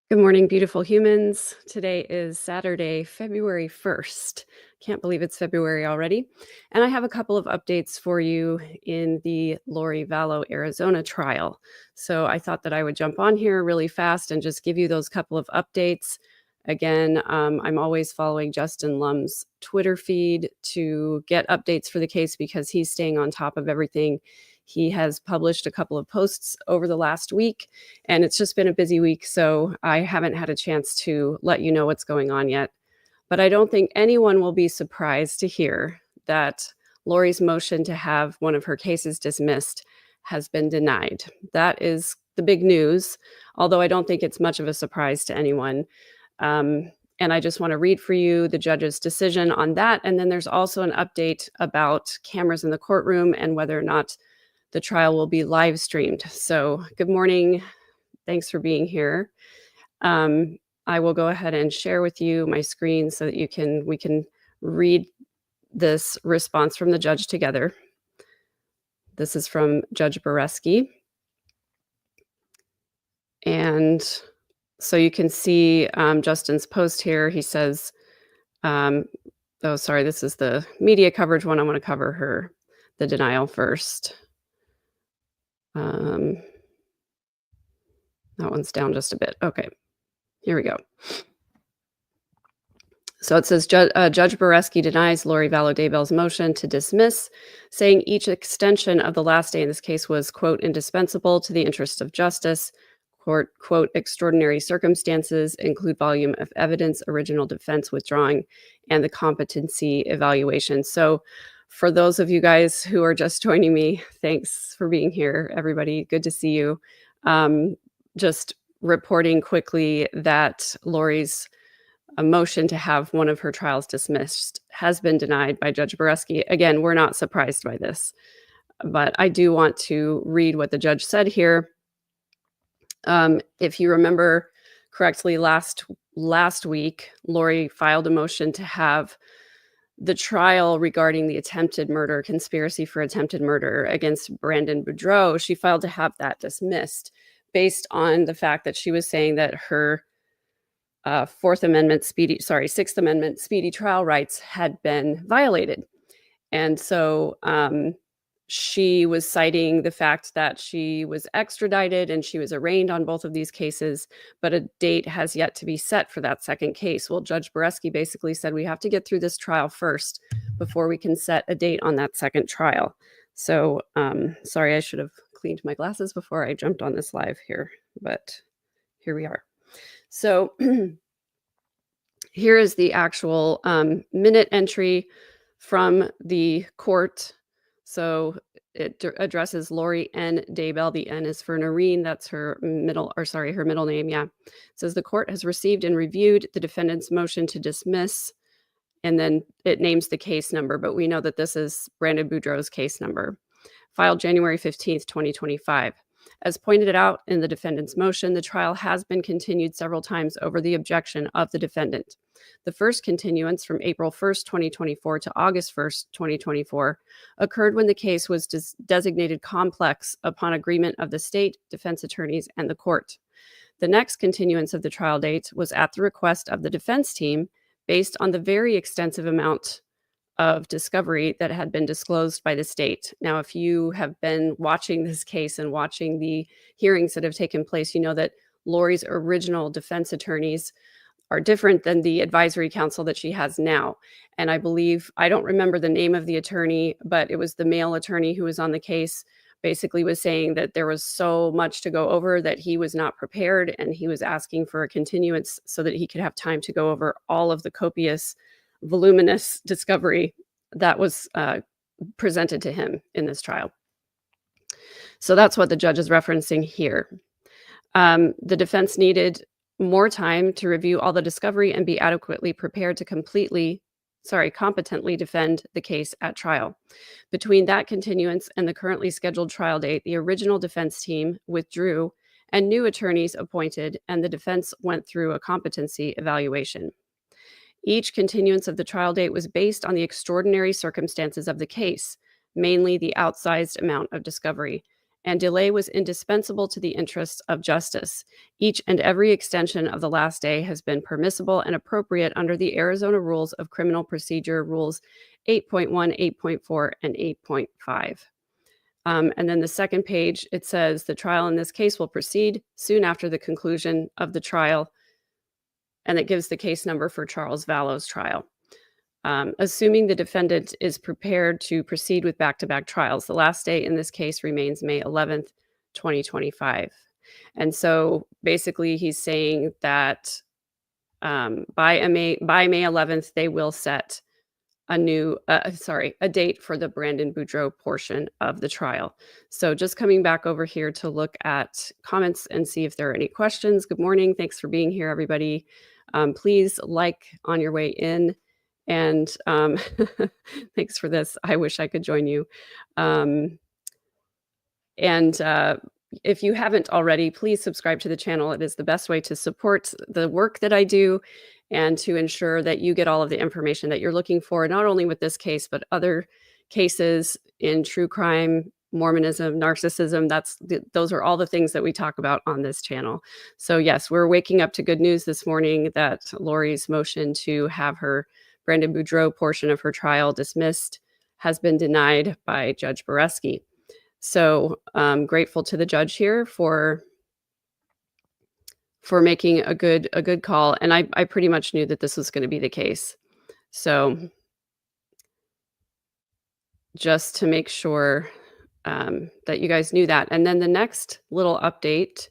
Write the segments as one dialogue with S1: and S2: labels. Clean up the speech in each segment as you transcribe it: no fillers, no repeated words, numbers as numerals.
S1: Good morning, beautiful humans. Today is Saturday, February 1st. Can't believe it's February already. And I have a couple of updates for you in the Lori Vallow, Arizona trial. So I thought that I would jump on here really fast and just give you those couple of updates. Again, I'm always following Justin Lum's Twitter feed to get updates for the case because he's staying on top of everything. He has published a couple of posts over the last week, and it's just been a busy week, so I haven't had a chance to let you know what's going on yet. But I don't think anyone will be surprised to hear that Lori's motion to have one of her cases dismissed has been denied. That is the big news, although I don't think it's much of a surprise to anyone. And I just want to read for you the judge's decision on that. And then there's also an update about cameras in the courtroom and whether or not the trial will be live streamed. So good morning. Thanks for being here. I will go ahead and share with you my screen so that we can read this response from the judge together. This is from Judge Boudreaux. And so you can see Justin's post here. He says, this is the media coverage one. I want to cover the denial first. That one's down just a bit. Okay, here we go. So it says, Judge Boudreaux denies Lori Vallow Daybell's motion to dismiss, saying each extension of the last day in this case was, quote, indispensable to the interest of justice, quote, extraordinary circumstances include volume of evidence, original defense withdrawing, and the competency evaluation. So for those of you guys who are just joining me, thanks for being here, everybody. Good to see you. Just reporting quickly that Lori's motion to have one of her trials dismissed has been denied by Judge Boudreaux. Again, we're not surprised by this, but I do want to read what the judge said here. If you remember correctly, last week, Lori filed a motion to have the trial regarding the attempted murder, conspiracy for attempted murder against Brandon Boudreaux. She filed to have that dismissed based on the fact that she was saying that her Sixth Amendment speedy trial rights had been violated. And so she was citing the fact that she was extradited and she was arraigned on both of these cases, but a date has yet to be set for that second case. Well, Judge Boudreaux basically said we have to get through this trial first before we can set a date on that second trial. So sorry, I should have cleaned my glasses before I jumped on this live here, but here we are. So here is the actual minute entry from the court. So it addresses Lori N. Daybell. The N is for Noreen. That's her middle name. Yeah. It says the court has received and reviewed the defendant's motion to dismiss. And then it names the case number, but we know that this is Brandon Boudreaux's case number, filed January 15th, 2025. As pointed out in the defendant's motion, the trial has been continued several times over the objection of the defendant. The first continuance from April 1st, 2024 to August 1st, 2024 occurred when the case was designated complex upon agreement of the state, defense attorneys, and the court. The next continuance of the trial date was at the request of the defense team based on the very extensive amount of discovery that had been disclosed by the state. Now, if you have been watching this case and watching the hearings that have taken place, you know that Lori's original defense attorneys are different than the advisory council that she has now. And I don't remember the name of the attorney, but it was the male attorney who was on the case, basically was saying that there was so much to go over that he was not prepared, and he was asking for a continuance so that he could have time to go over all of the copious, voluminous discovery that was presented to him in this trial. So that's what the judge is referencing here. The defense needed more time to review all the discovery and be adequately prepared to competently defend the case at trial. Between that continuance and the currently scheduled trial date, the original defense team withdrew and new attorneys appointed, and the defense went through a competency evaluation. Each continuance of the trial date was based on the extraordinary circumstances of the case, mainly the outsized amount of discovery, and delay was indispensable to the interests of justice. Each and every extension of the last day has been permissible and appropriate under the Arizona Rules of Criminal Procedure, Rules 8.1, 8.4, and 8.5. And then the second page, it says the trial in this case will proceed soon after the conclusion of the trial, and it gives the case number for Charles Vallow's trial. Assuming the defendant is prepared to proceed with back-to-back trials, the last day in this case remains May 11th, 2025. And so basically he's saying that by May 11th, they will set a date for the Brandon Boudreaux portion of the trial. So just coming back over here to look at comments and see if there are any questions. Good morning. Thanks for being here, everybody. Please like on your way in. And thanks for this. I wish I could join you. If you haven't already, please subscribe to the channel. It is the best way to support the work that I do and to ensure that you get all of the information that you're looking for, not only with this case, but other cases in true crime, Mormonism, narcissism. Those are all the things that we talk about on this channel. So yes, we're waking up to good news this morning that Lori's motion to have her Brandon Boudreaux portion of her trial dismissed has been denied by Judge Boreski. So I'm grateful to the judge here for making a good call. And I pretty much knew that this was going to be the case. So just to make sure that you guys knew that. And then the next little update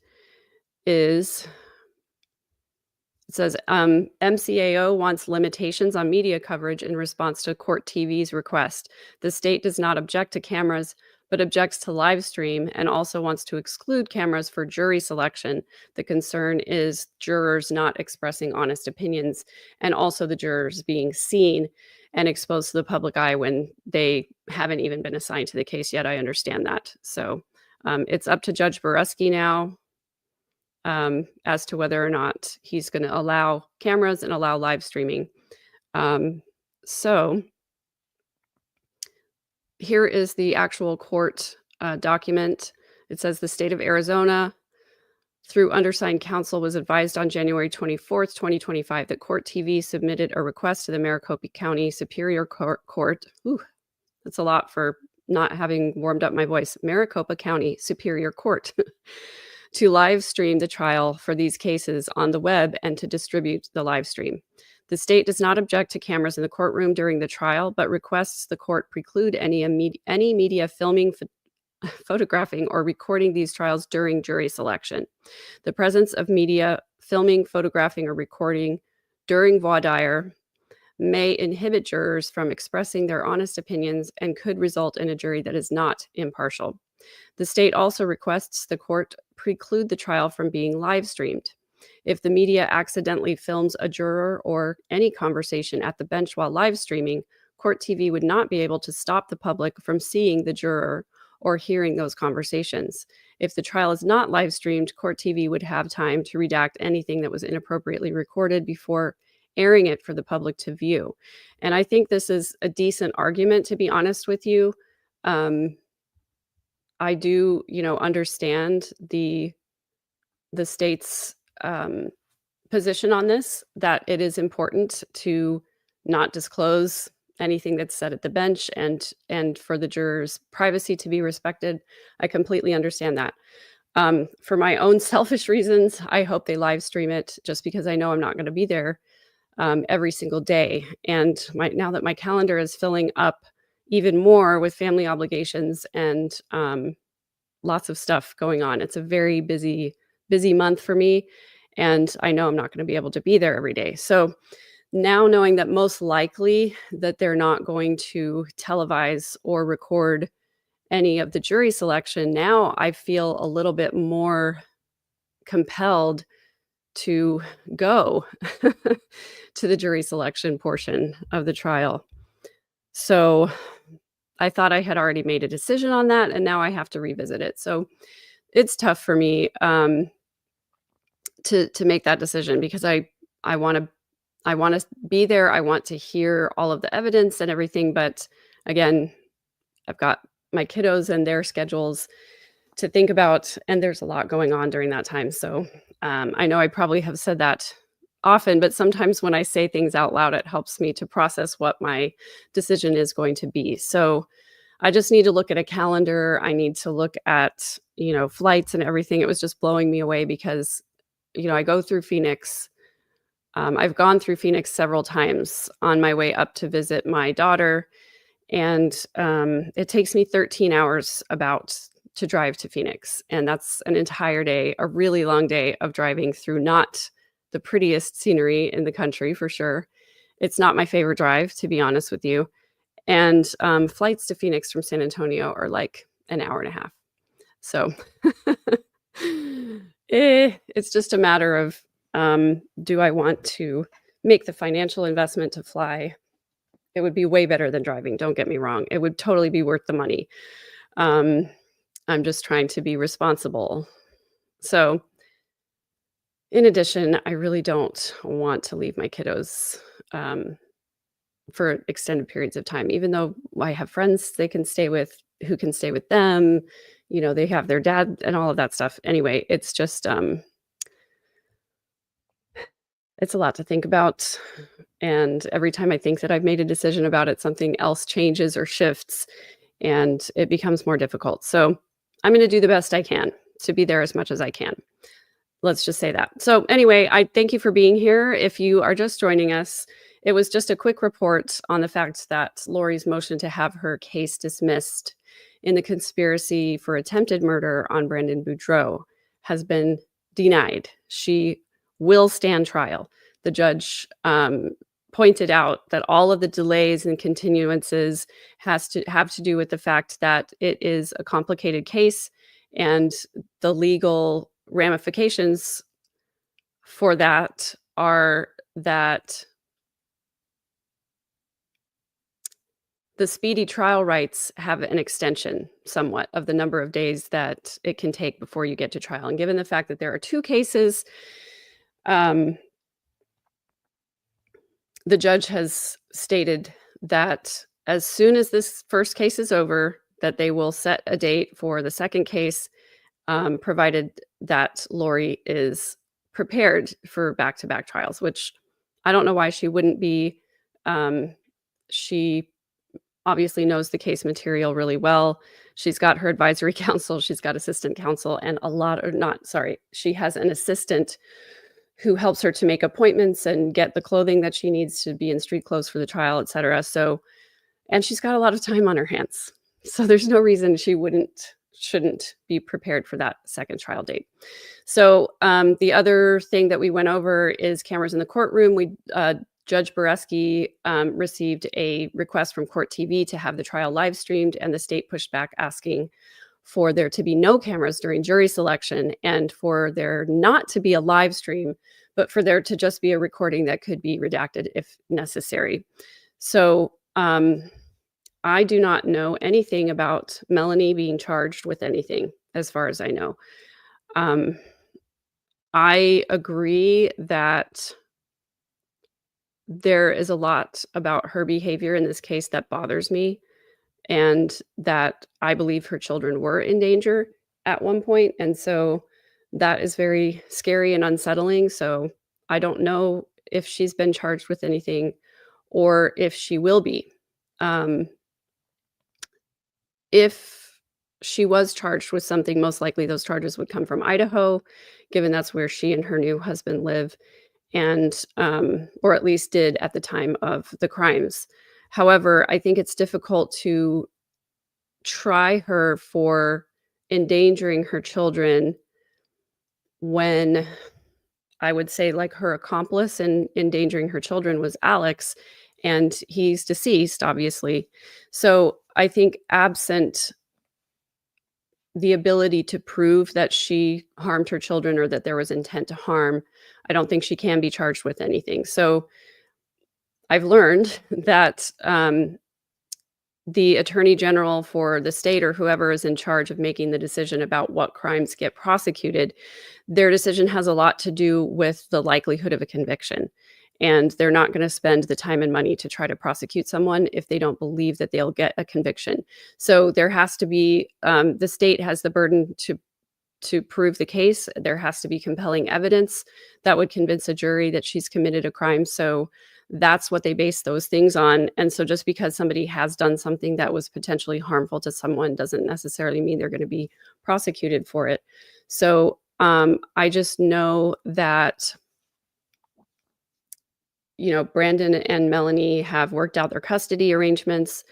S1: is, it says MCAO wants limitations on media coverage in response to Court TV's request. The state does not object to cameras, but objects to live stream and also wants to exclude cameras for jury selection. The concern is jurors not expressing honest opinions and also the jurors being seen and exposed to the public eye when they haven't even been assigned to the case yet. I understand that. So it's up to Judge Boreski now as to whether or not he's going to allow cameras and allow live streaming. So here is the actual court document. It says the state of Arizona, through undersigned counsel, was advised on January 24th, 2025, that Court TV submitted a request to the Maricopa County Superior Court. Ooh, that's a lot for not having warmed up my voice. Maricopa County Superior Court to live stream the trial for these cases on the web and to distribute the live stream. The state does not object to cameras in the courtroom during the trial, but requests the court preclude any media filming, photographing, or recording these trials during jury selection. The presence of media filming, photographing, or recording during voir dire may inhibit jurors from expressing their honest opinions and could result in a jury that is not impartial. The state also requests the court preclude the trial from being live streamed. If the media accidentally films a juror or any conversation at the bench while live streaming, Court TV would not be able to stop the public from seeing the juror or hearing those conversations. If the trial is not live streamed, Court TV would have time to redact anything that was inappropriately recorded before airing it for the public to view. And I think this is a decent argument, to be honest with you. I do, understand the state's position on this, that it is important to not disclose anything that's said at the bench and for the jurors' privacy to be respected. I completely understand that. For my own selfish reasons, I hope they live stream it, just because I know I'm not going to be there every single day. And now that my calendar is filling up even more with family obligations and lots of stuff going on, it's a very busy month for me. And I know I'm not going to be able to be there every day. So now, knowing that most likely that they're not going to televise or record any of the jury selection, now I feel a little bit more compelled to go to the jury selection portion of the trial. So I thought I had already made a decision on that, and now I have to revisit it. So it's tough for me to make that decision, because I want to be there. I want to hear all of the evidence and everything. But again, I've got my kiddos and their schedules. to think about, and there's a lot going on during that time. So I know I probably have said that often, but sometimes when I say things out loud, it helps me to process what my decision is going to be. So I just need to look at a calendar. I need to look at, flights and everything. It was just blowing me away because, I go through Phoenix. I've gone through Phoenix several times on my way up to visit my daughter. And it takes me 13 hours about to drive to Phoenix. And that's an entire day, a really long day of driving through not the prettiest scenery in the country for sure. It's not my favorite drive, to be honest with you. And flights to Phoenix from San Antonio are like an hour and a half. So it's just a matter of, do I want to make the financial investment to fly? It would be way better than driving. Don't get me wrong. It would totally be worth the money. I'm just trying to be responsible. So in addition, I really don't want to leave my kiddos for extended periods of time, even though I have friends they can stay with who can stay with them. They have their dad and all of that stuff. Anyway, it's just, it's a lot to think about. And every time I think that I've made a decision about it, something else changes or shifts and it becomes more difficult. So I'm going to do the best I can to be there as much as I can. Let's just say that. So anyway, I thank you for being here. If you are just joining us, it was just a quick report on the fact that Lori's motion to have her case dismissed in the conspiracy for attempted murder on Brandon Boudreaux has been denied. She will stand trial. The judge pointed out that all of the delays and continuances have to do with the fact that it is a complicated case and the legal ramifications for that are that the speedy trial rights have an extension somewhat of the number of days that it can take before you get to trial. And given the fact that there are two cases, the judge has stated that as soon as this first case is over, that they will set a date for the second case, provided that Lori is prepared for back-to-back trials, which I don't know why she wouldn't be. She obviously knows the case material really well. She's got her advisory counsel, she's got assistant counsel, and she has an assistant who helps her to make appointments and get the clothing that she needs to be in street clothes for the trial, etc. So, and she's got a lot of time on her hands. So there's no reason she shouldn't be prepared for that second trial date. So the other thing that we went over is cameras in the courtroom. Judge Boreski received a request from Court TV to have the trial live streamed, and the state pushed back asking for there to be no cameras during jury selection and for there not to be a live stream, but for there to just be a recording that could be redacted if necessary. So I do not know anything about Melanie being charged with anything, as far as I know. I agree that there is a lot about her behavior in this case that bothers me, and that I believe her children were in danger at one point. And so that is very scary and unsettling. So I don't know if she's been charged with anything or if she will be. If she was charged with something, most likely those charges would come from Idaho, given that's where she and her new husband live, and or at least did at the time of the crimes. However, I think it's difficult to try her for endangering her children when I would say like her accomplice in endangering her children was Alex, and he's deceased, obviously. So I think absent the ability to prove that she harmed her children or that there was intent to harm, I don't think she can be charged with anything. So I've learned that the attorney general for the state or whoever is in charge of making the decision about what crimes get prosecuted, their decision has a lot to do with the likelihood of a conviction. and they're not going to spend the time and money to try to prosecute someone if they don't believe that they'll get a conviction. So there has to be the state has the burden to prove the case. There has to be compelling evidence that would convince a jury that she's committed a crime. So that's what they base those things on. And so just because somebody has done something that was potentially harmful to someone doesn't necessarily mean they're going to be prosecuted for it. So I just know that, Brandon and Melanie have worked out their custody arrangements.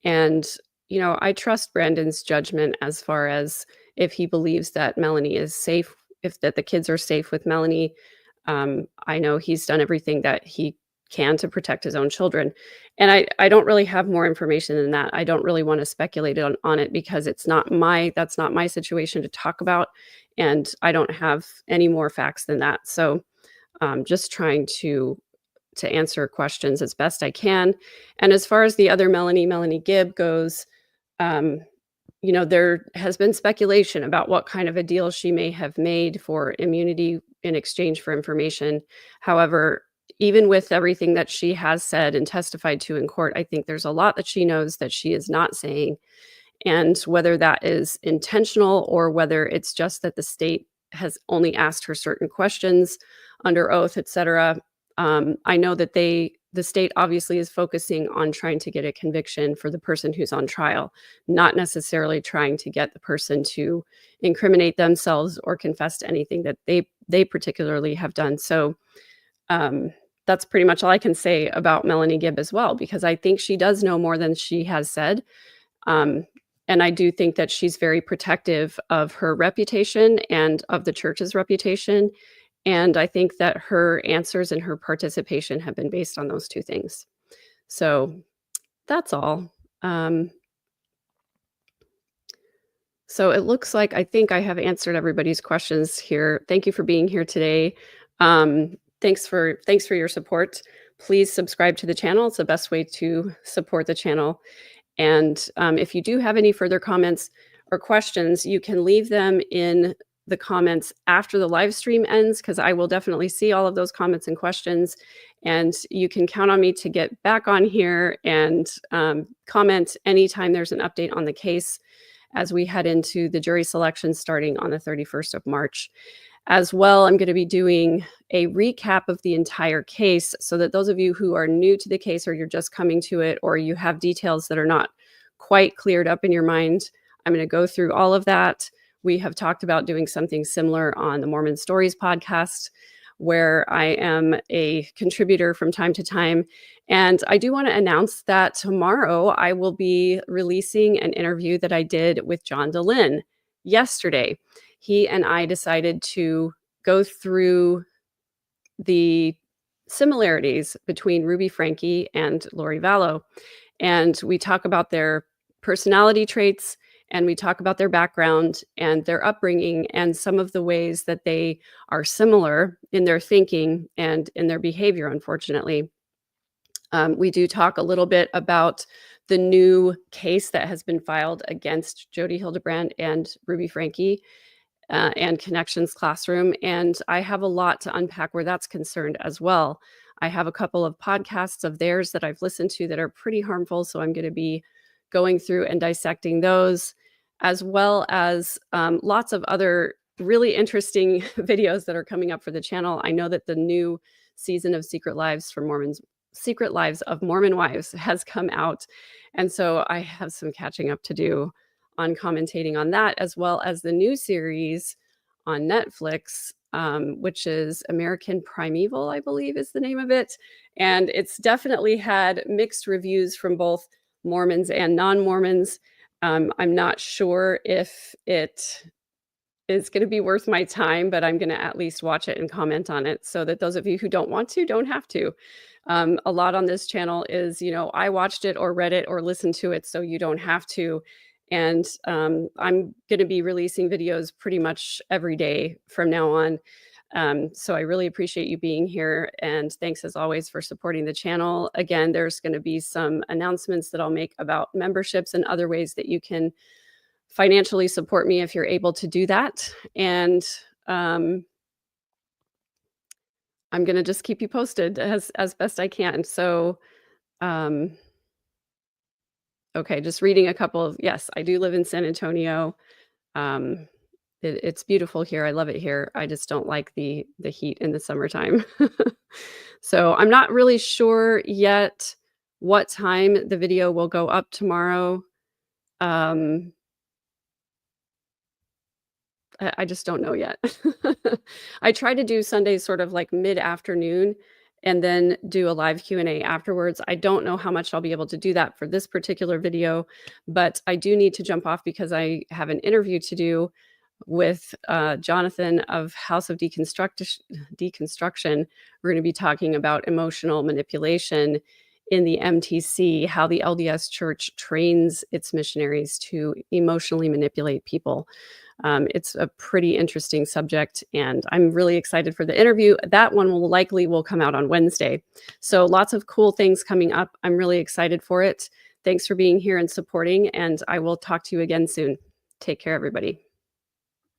S1: And, I trust Brandon's judgment as far as if he believes that Melanie is safe, if that the kids are safe with Melanie. I know he's done everything that he can to protect his own children. And I don't really have more information than that. I don't really want to speculate on it because that's not my situation to talk about. And I don't have any more facts than that. So just trying to answer questions as best I can. And as far as the other Melanie Gibb goes, there has been speculation about what kind of a deal she may have made for immunity in exchange for information. However, even with everything that she has said and testified to in court, I think there's a lot that she knows that she is not saying. And whether that is intentional or whether it's just that the state has only asked her certain questions under oath, et cetera, I know that the state obviously is focusing on trying to get a conviction for the person who's on trial, not necessarily trying to get the person to incriminate themselves or confess to anything that they particularly have done. So that's pretty much all I can say about Melanie Gibb as well, because I think she does know more than she has said. And I do think that she's very protective of her reputation and of the church's reputation. And I think that her answers and her participation have been based on those two things. So that's all. So it looks like I think I have answered everybody's questions here. Thank you for being here today. Thanks for your support. Please subscribe to the channel. It's the best way to support the channel. And if you do have any further comments or questions, you can leave them in the comments after the live stream ends, because I will definitely see all of those comments and questions. And you can count on me to get back on here and comment anytime there's an update on the case as we head into the jury selection starting on the 31st of March. As well, I'm going to be doing a recap of the entire case so that those of you who are new to the case, or you're just coming to it, or you have details that are not quite cleared up in your mind, I'm going to go through all of that. We have talked about doing something similar on the Mormon Stories podcast, where I am a contributor from time to time. And I do want to announce that tomorrow I will be releasing an interview that I did with John DeLynn yesterday. He and I decided to go through the similarities between Ruby Franke and Lori Vallow. And we talk about their personality traits, and we talk about their background and their upbringing and some of the ways that they are similar in their thinking and in their behavior, unfortunately. We do talk a little bit about the new case that has been filed against Jodi Hildebrand and Ruby Franke and Connections Classroom. And I have a lot to unpack where that's concerned as well. I have a couple of podcasts of theirs that I've listened to that are pretty harmful. So I'm going to be going through and dissecting those, as well as lots of other really interesting videos that are coming up for the channel. I know that the new season of Secret Lives of Mormon Wives has come out. And so I have some catching up to do on commentating on that, as well as the new series on Netflix, which is American Primeval, I believe is the name of it. And it's definitely had mixed reviews from both Mormons and non-Mormons. I'm not sure if it is going to be worth my time, but I'm going to at least watch it and comment on it so that those of you who don't want to don't have to. A lot on this channel is, I watched it or read it or listened to it, so you don't have to. And I'm going to be releasing videos pretty much every day from now on. So I really appreciate you being here. And thanks as always for supporting the channel. Again, there's going to be some announcements that I'll make about memberships and other ways that you can financially support me if you're able to do that. And I'm gonna just keep you posted as best I can. So, um, okay, just reading a couple of yes, I do live in San Antonio. Um, it's beautiful here. I love it here. I just don't like the heat in the summertime. So I'm not really sure yet what time the video will go up tomorrow. Um, I just don't know yet. I try to do Sundays sort of like mid-afternoon and then do a live Q&A afterwards. I don't know how much I'll be able to do that for this particular video, but I do need to jump off because I have an interview to do with Jonathan of House of Deconstruction. We're going to be talking about emotional manipulation in the MTC, how the LDS Church trains its missionaries to emotionally manipulate people. It's a pretty interesting subject, and I'm really excited for the interview. That one will come out on Wednesday. So lots of cool things coming up. I'm really excited for it. Thanks for being here and supporting, and I will talk to you again soon. Take care, everybody.